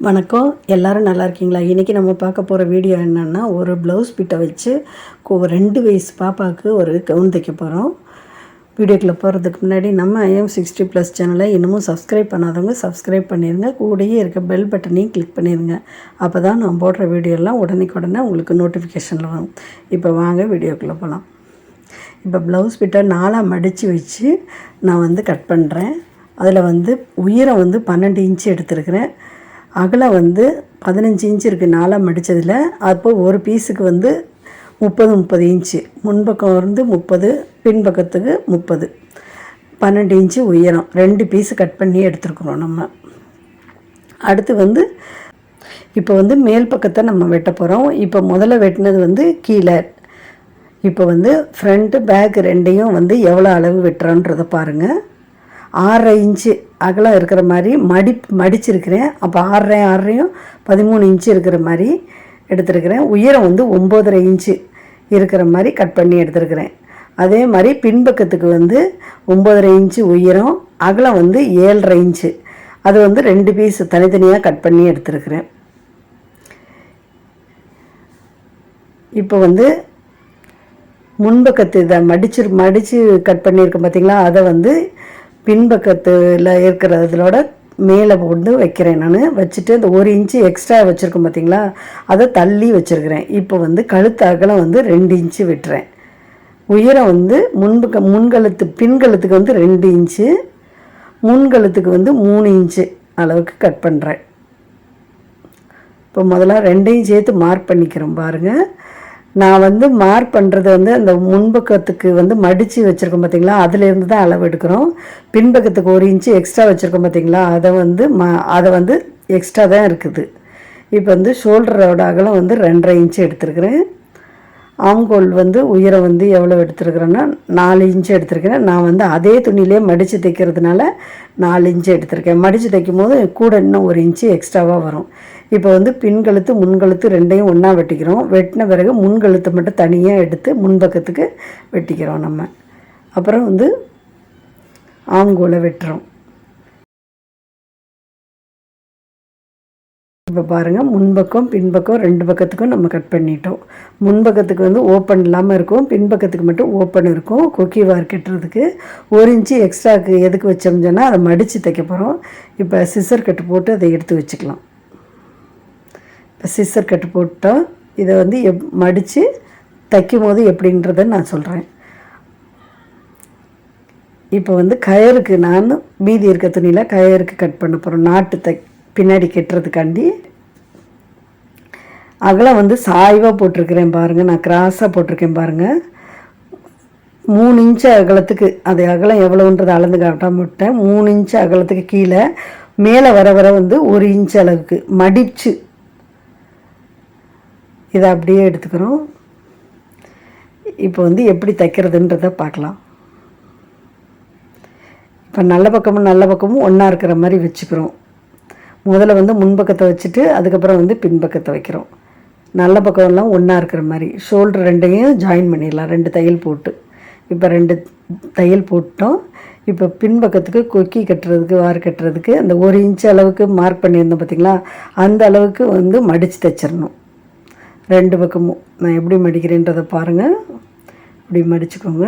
வணக்கம், எல்லாரும் நல்லா இருக்கீங்களா? இன்றைக்கி நம்ம பார்க்க போகிற வீடியோ என்னென்னா, ஒரு ப்ளவுஸ் பிட்டை வச்சு 2 வயசு பாப்பாவுக்கு ஒரு கவுன் தைக்க போகிறோம். வீடியோக்குள்ளே போகிறதுக்கு முன்னாடி நம்ம IM60+ சேனலை இன்னமும் சப்ஸ்கிரைப் பண்ணாதவங்க சப்ஸ்கிரைப் பண்ணிடுங்க. கூடயே இருக்க பெல் பட்டனையும் கிளிக் பண்ணிடுங்க. அப்போ தான் நான் போடுற வீடியோலாம் உடனே உங்களுக்கு நோட்டிஃபிகேஷனில் வரும். இப்போ வாங்க வீடியோக்குள்ளே போகலாம். இப்போ ப்ளவுஸ் பிட்டை 4ஆக மடித்து வச்சு நான் கட் பண்ணுறேன். அதில் உயரம் 12 இன்ச்சு எடுத்துருக்கிறேன். அகலம் 15 இன்ச்சு இருக்குது 4ஆக மடித்ததில். அப்போ ஒரு பீஸுக்கு 30 இன்ச்சு, முன்பக்கம் 30, பின்பக்கத்துக்கு 30, 12 இன்ச்சு உயரம். 2 பீஸு கட் பண்ணி எடுத்துருக்குறோம் நம்ம. அடுத்து இப்போ மேல் பக்கத்தை நம்ம வெட்ட போகிறோம். இப்போ முதல்ல வெட்டினது கீழே. இப்போ ஃப்ரண்ட்டு பேக் ரெண்டையும் எவ்வளோ அளவு வெட்டுறோன்றதை பாருங்கள். 6.5 இன்ச்சு அகலம் இருக்கிற மாதிரி மடிச்சிருக்கிறேன். அப்போ 6.5 13 இன்ச்சு இருக்கிற மாதிரி எடுத்துருக்கிறேன். உயரம் 9.5 இன்ச்சு இருக்கிற மாதிரி கட் பண்ணி எடுத்துருக்கிறேன். அதே மாதிரி பின்பக்கத்துக்கு 9.5 இன்ச்சு உயரம், அகலம் 7.5 இன்ச்சு. அது 2 பீஸ் தனித்தனியாக கட் பண்ணி எடுத்துருக்கிறேன். இப்போ முன்பக்கத்து இதை மடித்து கட் பண்ணியிருக்கேன் பார்த்திங்களா, அதை பின்பக்கத்தில் இருக்கிறதுலோட மேலே வைக்கிறேன். நான் வச்சுட்டு அந்த 1 இன்ச்சு எக்ஸ்ட்ரா வச்சுருக்கேன் பார்த்திங்களா, அதை தள்ளி வச்சுருக்கிறேன். இப்போ கழுத்து அகலம் 2 இன்ச்சு விட்டுறேன். உயரம் முன்கழுத்து பின்கழுத்துக்கு 2 இன்ச்சு, முன்கழுத்துக்கு 3 இன்ச்சு அளவுக்கு கட் பண்ணுறேன். இப்போ முதல்ல 2ஐயும் சேர்த்து மார்க் பண்ணிக்கிறோம் பாருங்கள். நான் மார்க் பண்ணுறது அந்த முன்பக்கத்துக்கு மடித்து வச்சுருக்கோம் பார்த்திங்களா, அதிலேருந்து தான் அளவு எடுக்கிறோம். பின்பக்கத்துக்கு 1 இன்ச்சு எக்ஸ்ட்ரா வச்சுருக்கோம் பார்த்திங்களா, அதை எக்ஸ்ட்ரா தான் இருக்குது. இப்போ ஷோல்டரோட அகலம் 2.5 இன்ச்சு எடுத்துருக்கிறேன். ஆம்கோல் உயரம் எவ்வளோ எடுத்துருக்கிறேன்னா 4 இன்ச்சு எடுத்துருக்கிறேன். நான் அதே துணியிலே மடித்து தைக்கிறதுனால 4 இன்ச்சு எடுத்துருக்கேன். மடித்து தைக்கும் போது கூட இன்னும் 1 இன்ச்சு எக்ஸ்ட்ராவாக வரும். இப்போ பின்கழுத்து முன்கழுத்து ரெண்டையும் ஒன்றா வெட்டிக்கிறோம். வெட்டின பிறகு முன்கழுத்தை மட்டும் தனியாக எடுத்து முன்பக்கத்துக்கு வெட்டிக்கிறோம் நம்ம. அப்புறம் ஆம்கோலை வெட்டுறோம். இப்போ பாருங்கள், முன்பக்கம் பின்பக்கம் 2 பக்கத்துக்கும் நம்ம கட் பண்ணிட்டோம். முன்பக்கத்துக்கு ஓப்பன் இல்லாமல் இருக்கும், பின்பக்கத்துக்கு மட்டும் ஓப்பன் இருக்கும். கொக்கி வார் கட்டுறதுக்கு 1 இன்ச்சு எக்ஸ்ட்ராக்கு எதுக்கு வச்சோம்னா அதை மடித்து தைக்க போகிறோம். இப்போ சிசர் கட்டு போட்டு அதை எடுத்து வச்சுக்கலாம். இப்போ சிசர் கட்டு போட்டோம். இதை மடித்து தைக்கும் போது எப்படின்றத நான் சொல்கிறேன். இப்போ கயருக்கு நான் மீதி இருக்க துணியில் கயருக்கு கட் பண்ண போகிறோம். நாட்டு பின்னாடி கட்டுறதுக்காண்டி அகலம் சாய்வாக போட்டிருக்கிறேன் பாருங்கள். நான் கிராஸாக போட்டிருக்கேன் பாருங்கள். 3 இன்ச்சு அகலத்துக்கு, அது அகலம் எவ்வளோன்றதை அளந்து காட்டாமல் விட்டேன். 3 இன்ச்சு அகலத்துக்கு கீழே மேலே வர 1 இன்ச்சு அளவுக்கு மடித்து இதை அப்படியே எடுத்துக்கிறோம். இப்போ எப்படி தைக்கிறதுன்றதை பார்க்கலாம். இப்போ நல்ல பக்கமும் ஒன்றா இருக்கிற மாதிரி வச்சுக்கிறோம். முதல்ல முன்பக்கத்தை வச்சுட்டு அதுக்கப்புறம் பின்பக்கத்தை வைக்கிறோம். நல்ல பக்கம்லாம் ஒன்றா இருக்கிற மாதிரி ஷோல்டர் ரெண்டையும் ஜாயின் பண்ணிடலாம் 2 தையல் போட்டு. இப்போ 2 தையல் போட்டோம். இப்போ பின்பக்கத்துக்கு கொக்கி கட்டுறதுக்கு வார் கட்டுறதுக்கு அந்த 1 இன்ச்சு அளவுக்கு மார்க் பண்ணியிருந்தோம் பார்த்திங்களா, அந்த அளவுக்கு மடித்து தைச்சிடணும். 2 பக்கமும் நான் எப்படி மடிக்கிறேன்றதை பாருங்கள். இப்படி மடிச்சுக்கோங்க.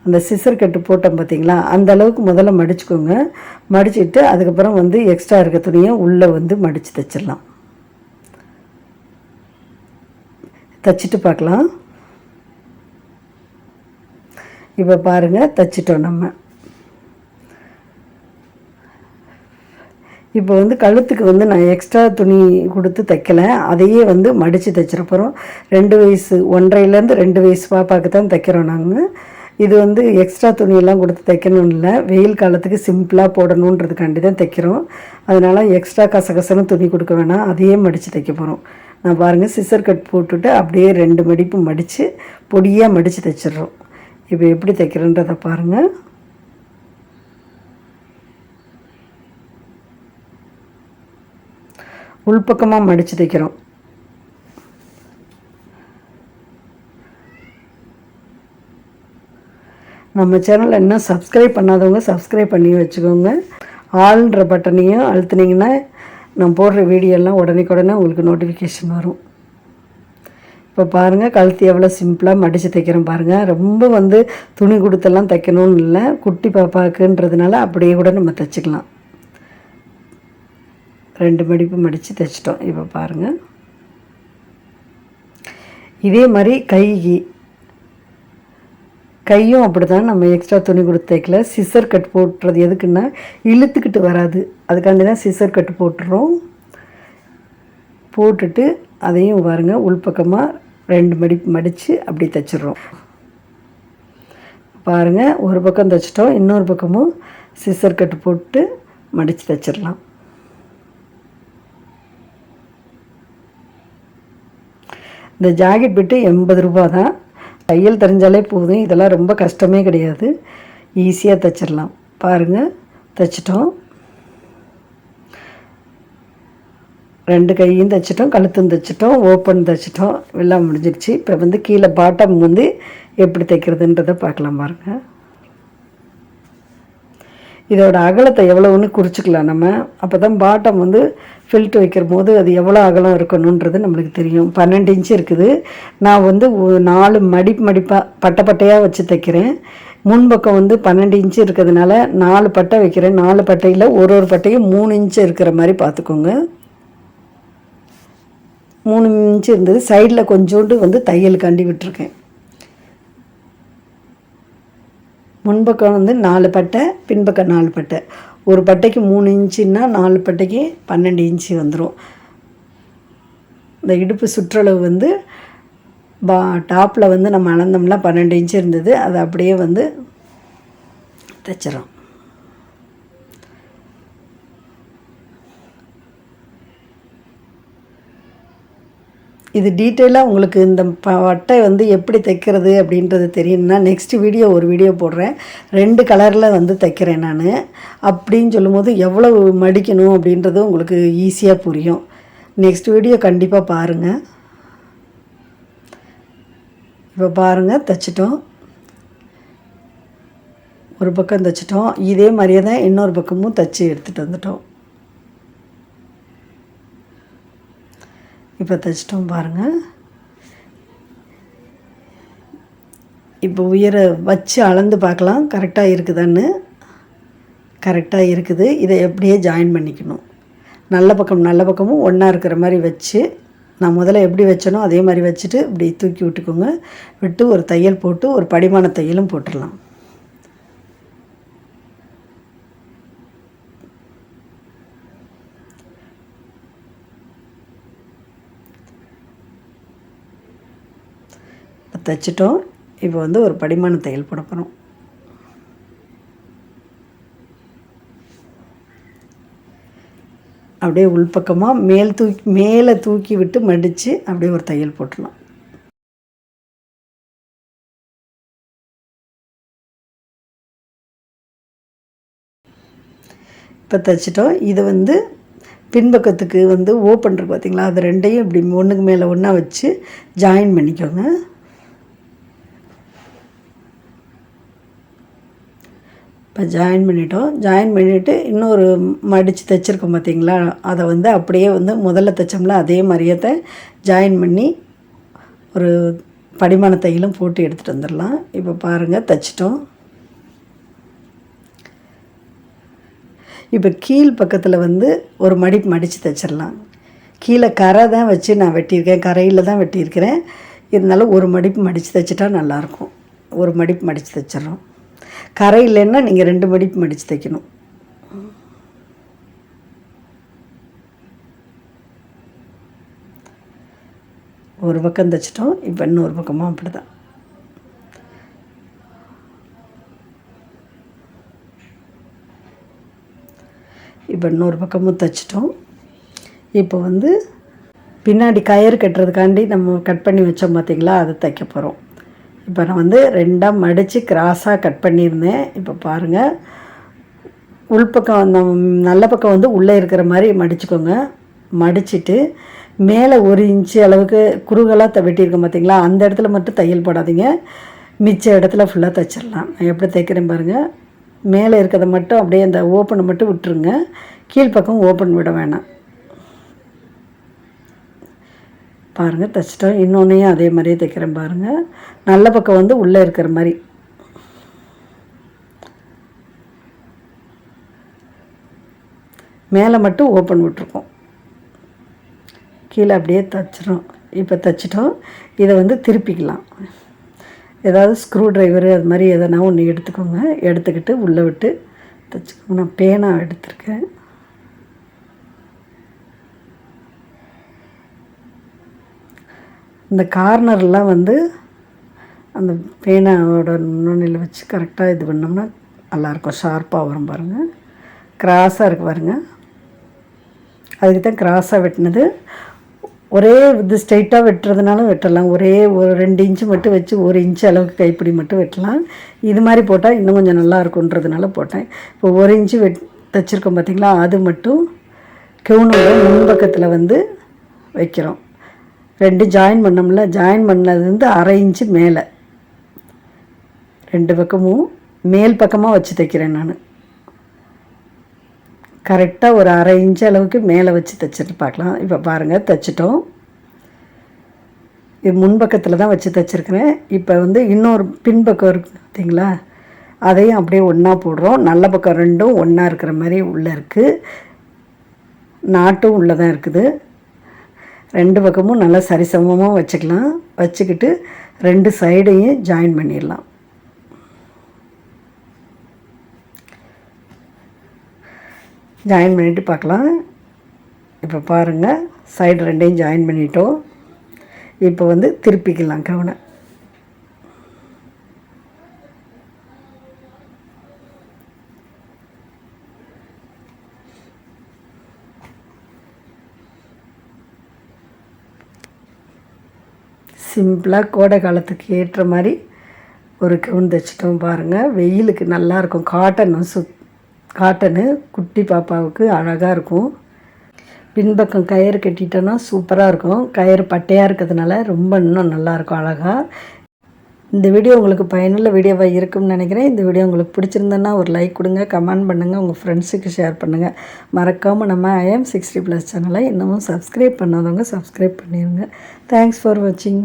அந்த சிசர் கட்டு போட்டோம் பார்த்திங்களா, அந்த அளவுக்கு முதல்ல மடிச்சுக்கோங்க. மடிச்சுட்டு அதுக்கப்புறம் எக்ஸ்ட்ரா இருக்க துணியை உள்ளே மடித்து தைச்சிடலாம். தைச்சிட்டு பார்க்கலாம். இப்போ பாருங்கள், தைச்சிட்டோம் நம்ம. இப்போ கழுத்துக்கு நான் எக்ஸ்ட்ரா துணி கொடுத்து தைக்கலை, அதையே மடித்து தைச்சிட போகிறோம். 2 வயசு 1.5லேருந்து 2 வயசு பாப்பாவுக்கு தான் தைக்கிறோம் நாங்கள். இது எக்ஸ்ட்ரா துணியெல்லாம் கொடுத்து தைக்கணும் இல்லை, வெயில் காலத்துக்கு சிம்பிளாக போடணுன்றதுக்காண்டி தான் தைக்கிறோம். அதனால் எக்ஸ்ட்ரா கசகசன்னு துணி கொடுக்க வேணாம், அதையே மடித்து தைக்க போகிறோம். நான் பாருங்கள், சிசர் கட் போட்டுட்டு அப்படியே 2 மடிப்பு மடித்து பொடியாக மடித்து தைச்சிட்றோம். இப்போ எப்படி தைக்கிறேன்றதை பாருங்கள். உள்பக்கமாக மடித்து தைக்கிறோம். நம்ம சேனலை இன்னும் சப்ஸ்கிரைப் பண்ணாதவங்க சப்ஸ்கிரைப் பண்ணி வச்சுக்கோங்க. ஆல்ன்ற பட்டனையும் அழுத்துனீங்கன்னா நான் போடுற வீடியோலாம் உடனே உங்களுக்கு நோட்டிஃபிகேஷன் வரும். இப்போ பாருங்கள் கழுத்து எவ்வளோ சிம்பிளாக மடித்து தைக்கிறேன் பாருங்கள். ரொம்ப வந்து துணி கொடுத்தெல்லாம் தைக்கணும்னு இல்லை, குட்டி பாப்பாக்குன்றதுனால அப்படியே கூட நம்ம தைச்சிக்கலாம். 2 மடிப்பு மடித்து தைச்சிட்டோம். இப்போ பாருங்கள் இதே மாதிரி கையும் அப்படி தான் நம்ம எக்ஸ்ட்ரா துணி கொடுத்து தைக்கல. சிசர் கட் போட்டுறது எதுக்குன்னா இழுத்துக்கிட்டு வராது, அதுக்காண்டி தான் சிசர் கட் போட்டுறோம். போட்டுட்டு அதையும் பாருங்கள் உள்பக்கமாக 2 மடிப்பு மடித்து அப்படி தைச்சிட்றோம். பாருங்கள் ஒரு பக்கம் தைச்சிட்டோம், இன்னொரு பக்கமும் சிசர் கட்டு போட்டு மடித்து தைச்சிடலாம். இந்த ஜாக்கெட் பிட்டு 80 ரூபா தான். தையல் தெரிஞ்சாலே போதும், இதெல்லாம் ரொம்ப கஷ்டமே கிடையாது, ஈஸியாக தைச்சிடலாம். பாருங்கள் தைச்சிட்டோம், 2 கையும் தைச்சிட்டோம், கழுத்தும் தைச்சிட்டோம், ஓப்பன் தைச்சிட்டோம், எல்லாம் முடிஞ்சிடுச்சு. இப்போ வந்து கீழே பாட்டம் வந்து எப்படி தைக்கிறதுன்றதை பார்க்கலாம் பாருங்கள். இதோட அகலத்தை எவ்வளோன்னு குறிச்சிக்கலாம் நம்ம. அப்போ தான் பாட்டம் வந்து ஃபில்ட் வைக்கிற போது அது எவ்வளோ அகலம் இருக்கணுன்றது நம்மளுக்கு தெரியும். 12 இன்ச்சு இருக்குது. நான் வந்து 4 மடிப்பாக பட்டையாக வச்சு தைக்கிறேன். முன்பக்கம் வந்து 12 இன்ச்சு இருக்கிறதுனால 4 பட்டை வைக்கிறேன். 4 பட்டையில் ஒரு பட்டையும் 3 இன்ச்சு இருக்கிற மாதிரி பார்த்துக்கோங்க. 3 இன்ச்சு இருந்தது, சைடில் கொஞ்சோண்டு வந்து தையலுக்காண்டி விட்டுருக்கேன். முன்பக்கம் வந்து 4 பட்டை, பின்பக்கம் 4 பட்டை. ஒரு பட்டைக்கு 3 இன்ச்சுன்னா 4 பட்டைக்கு 12 இன்ச்சு வந்துடும். இந்த இடுப்பு சுற்றளவு வந்து டாப்பில் வந்து நம்ம அளந்தோம்னா 12 இன்ச்சு இருந்தது, அதை அப்படியே வந்து தைச்சிடறோம். இது டீட்டெயிலாக உங்களுக்கு இந்த வட்டை வந்து எப்படி தைக்கிறது அப்படின்றது தெரியணும்னா நெக்ஸ்ட் வீடியோ ஒரு வீடியோ போடுறேன். 2 கலரில் வந்து தைக்கிறேன் நான். அப்படின்னு சொல்லும்போது எவ்வளவு மடிக்கணும் அப்படின்றது உங்களுக்கு ஈஸியாக புரியும். நெக்ஸ்ட் வீடியோ கண்டிப்பாக பாருங்கள். இப்போ பாருங்கள் தைச்சிட்டோம், ஒரு பக்கம் தைச்சிட்டோம். இதே மாதிரியே தான் இன்னொரு பக்கமும் தைச்சி எடுத்துகிட்டு வந்துட்டோம். இப்போ தைச்சிட்டோம் பாருங்கள். இப்போ உயர வச்சு அளந்து பார்க்கலாம் கரெக்டாக இருக்குதான்னு. கரெக்டாக இருக்குது. இதை எப்படியே ஜாயின் பண்ணிக்கணும். நல்ல பக்கமும் ஒன்றா இருக்கிற மாதிரி வச்சு, நான் முதல்ல எப்படி வச்சனோ அதே மாதிரி வச்சுட்டு இப்படி தூக்கி விட்டுக்கோங்க. விட்டு ஒரு தையல் போட்டு ஒரு படிமான தையலும் போட்டுடலாம். தைச்சிட்டோம். இப்போ வந்து ஒரு படிமான தையல் போட போகிறோம். அப்படியே உள்பக்கமாக மேலே தூக்கி விட்டு மடித்து அப்படியே ஒரு தையல் போட்டுடலாம். இப்போ தைச்சிட்டோம். இது வந்து பின்பக்கத்துக்கு வந்து ஓப்பன் இருக்குது பார்த்திங்களா, அது 2ஐயும் இப்படி ஒன்றுக்கு மேலே ஒன்றா வச்சு ஜாயின் பண்ணிக்கோங்க. இப்போ ஜாயின் பண்ணிட்டோம். ஜாயின் பண்ணிவிட்டு இன்னொரு மடித்து தைச்சிருக்கோம் பார்த்திங்களா, அதை வந்து அப்படியே வந்து முதல்ல தைச்சோம்ல அதே மாதிரியே ஜாயின் பண்ணி ஒரு படிமான தையலும் போட்டு எடுத்துகிட்டு வந்துடலாம். இப்போ பாருங்கள் தைச்சிட்டோம். இப்போ கீழ் பக்கத்தில் வந்து ஒரு மடித்து தைச்சிடலாம். கீழே கரை தான் வச்சு நான் வெட்டியிருக்கேன், கரையில் தான் வெட்டியிருக்கிறேன். இருந்தாலும் ஒரு மடித்து தைச்சிட்டா நல்லாயிருக்கும். ஒரு மடிப்பு மடித்து தைச்சிட்றோம். கரை இல்லைன்னா நீங்கள் 2 மடிப்பு மடித்து தைக்கணும். ஒரு பக்கம் தைச்சிட்டோம். இப்போ இன்னொரு பக்கமும் அப்படி தான். இப்போ இன்னொரு பக்கமும் தைச்சிட்டோம். இப்போ வந்து பின்னாடி கயிறு கட்டுறதுக்காண்டி நம்ம கட் பண்ணி வச்சோம் பார்த்திங்களா, அதை தைக்க போகிறோம். இப்போ நான் வந்து 2ஆக மடித்து கிராஸாக கட் பண்ணியிருந்தேன். இப்போ பாருங்கள் உள்பக்கம் அந்த நல்ல பக்கம் வந்து உள்ளே இருக்கிற மாதிரி மடிச்சுக்கோங்க. மடிச்சுட்டு மேலே 1 இன்ச்சு அளவுக்கு குறுகலாக வெட்டியிருக்கோம் பார்த்திங்களா, அந்த இடத்துல மட்டும் தையல் போடாதீங்க, மிச்ச இடத்துல ஃபுல்லாக தைச்சிடலாம். நான் எப்படி தைக்கிறேன் பாருங்கள். மேலே இருக்கிறத மட்டும் அப்படியே அந்த ஓப்பனை மட்டும் விட்டுருங்க, கீழ்ப்பக்கம் ஓப்பன் விட வேணாம். பாருங்கள் தைச்சிட்டோம். இன்னொன்றையும் அதே மாதிரியே தைக்கிறேன் பாருங்கள். நல்ல பக்கம் வந்து உள்ளே இருக்கிற மாதிரி, மேலே மட்டும் ஓப்பன் விட்டுருக்கோம், கீழே அப்படியே தைச்சிரும். இப்போ தைச்சிட்டோம். இதை வந்து திருப்பிக்கலாம். ஏதாவது ஸ்க்ரூ ட்ரைவரு அது மாதிரி எதனா ஒன்று எடுத்துக்கோங்க. எடுத்துக்கிட்டு உள்ளே விட்டு தைச்சிக்கோங்க. நான் பேனா எடுத்திருக்கேன். இந்த கார்னர்லாம் வந்து அந்த பேனாவோட நுனியில் வச்சு கரெக்டாக இது பண்ணோம்னா நல்லாயிருக்கும், ஷார்ப்பாக வரும் பாருங்கள். கிராஸாக இருக்குது பாருங்கள், அதுக்கு தான் கிராஸாக வெட்டினது. ஒரே இது ஸ்ட்ரைட்டாக வெட்டுறதுனாலும் வெட்டலாம். ஒரே ஒரு 2 இன்ச்சு மட்டும் வச்சு 1 இன்ச்சு அளவுக்கு கைப்பிடி மட்டும் வெட்டலாம். இது மாதிரி போட்டால் இன்னும் கொஞ்சம் நல்லா இருக்குன்றதுனால போட்டேன். இப்போ 1 இன்ச்சு தைச்சிருக்கோம் பார்த்திங்களா, அது மட்டும் கவுனோட முன்பக்கத்தில் வந்து வைக்கிறோம். 2 ஜாயின் பண்ணோம்ல, ஜாயின் பண்ணது வந்து 1/2 இன்ச்சு மேலே 2 பக்கமும் மேல் பக்கமாக வச்சு தைக்கிறேன் நான். கரெக்டாக ஒரு 1/2 இன்ச்சு அளவுக்கு மேலே வச்சு தைச்சிட்டு பார்க்கலாம். இப்போ பாருங்கள் தைச்சிட்டோம். இது முன்பக்கத்தில் தான் வச்சு தைச்சிருக்கிறேன். இப்போ வந்து இன்னொரு பின்பக்கம் இருக்குது பார்த்திங்களா, அதையும் அப்படியே ஒன்றா போடுறோம். நல்ல பக்கம் 2ம் ஒன்றா இருக்கிற மாதிரி உள்ளே இருக்குது, நாட்டும் உள்ளே தான் இருக்குது. 2 பக்கமும் நல்லா சரிசமமாக வச்சுக்கலாம். வச்சுக்கிட்டு 2 சைடையும் ஜாயின் பண்ணிடலாம். ஜாயின் பண்ணிவிட்டு பார்க்கலாம். இப்போ பாருங்கள், சைடு 2யும் ஜாயின் பண்ணிட்டோம். இப்போ வந்து திருப்பிக்கலாம் கவுனை. சிம்பிளாக கோடை காலத்துக்கு ஏற்ற மாதிரி ஒரு கவுன் தைச்சிட்டோம் பாருங்கள். வெயிலுக்கு நல்லாயிருக்கும். காட்டனு குட்டி பாப்பாவுக்கு அழகாக இருக்கும். பின்பக்கம் கயிறு கட்டிட்டோன்னா சூப்பராக இருக்கும். கயிறு பட்டையாக இருக்கிறதுனால ரொம்ப இன்னும் நல்லாயிருக்கும் அழகாக. இந்த வீடியோ உங்களுக்கு பயனுள்ள வீடியோவாக இருக்கும்னு நினைக்கிறேன். இந்த வீடியோ உங்களுக்கு பிடிச்சிருந்தேன்னா ஒரு லைக் கொடுங்க, கமெண்ட் பண்ணுங்கள், உங்கள் ஃப்ரெண்ட்ஸுக்கு ஷேர் பண்ணுங்கள். மறக்காமல் நம்ம IM60+ சேனலை இன்னமும் சப்ஸ்கிரைப் பண்ணாதவங்க சப்ஸ்கிரைப் பண்ணிடுங்க. தேங்க்ஸ் ஃபார் வாட்சிங்.